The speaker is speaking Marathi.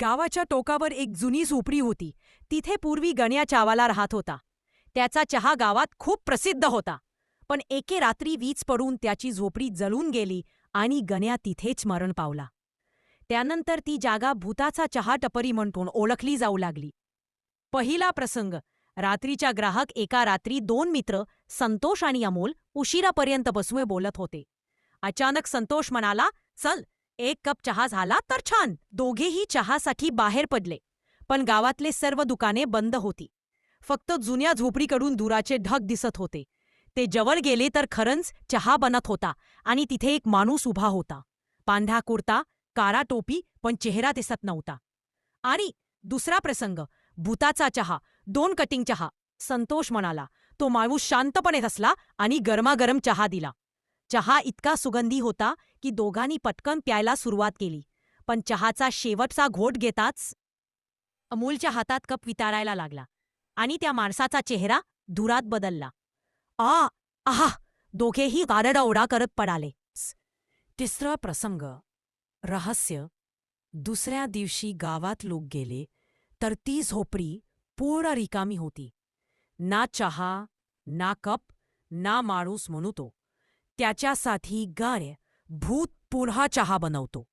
गावाच्या टोकावर एक जुनी झोपडी होती. तिथे पूर्वी गण्या चावाला राहत होता. त्याचा चहा गावात खूप प्रसिद्ध होता. पण एके रात्री वीज पडून त्याची झोपडी जळून गेली आणि गण्या तिथेच मरण पावला. त्यानंतर ती जागा भूताचा चहा टपरी म्हणून ओळखली जाऊ लागली. पहिला प्रसंग. रात्रीच्या ग्राहक. एका रात्री दोन मित्र, संतोष आणि अमोल, उशिरापर्यंत बसून बोलत होते. अचानक संतोष म्हणाला, "चल, एक कप चहा झाला तर छान." दोघेही चहासाठी बाहेर पडले. पण गावातले सर्व दुकाने बंद होती. फक्त जुन्या झोपडीकडून दुराचे ढग दिसत होते. ते जवळ गेले तर खरंच चहा बनत होता आणि तिथे एक माणूस उभा होता. पांढरा कुर्ता, काळा टोपी, पण चेहरा दिसत नव्हता. आणि दुसरा प्रसंग. भूताचा चहा, 2 कटिंग चहा. संतोष म्हणाला. तो माणूस शांतपणे बसला आणि गरमागरम चहा दिला. चहा इतका सुगंधी होता की दोघांनी पटकन प्यायला सुरुवात केली. पण चहाचा शेवटचा घोट घेताच अमोलच्या हातात कप वितळायला लागला आणि त्या माणसाचा चेहरा धुरात बदलला. "आ, आहा!" दोघेही गारडाओरडा करत पडाले. तिसरा प्रसंग. रहस्य. दुसऱ्या दिवशी गावात लोक गेले तर ती झोपडी पूर्ण रिकामी होती. ना चहा, ना कप, ना माणूस म्हणतो. त्याच्यासाठी गाय भूत पुन्हा चहा बनवतो.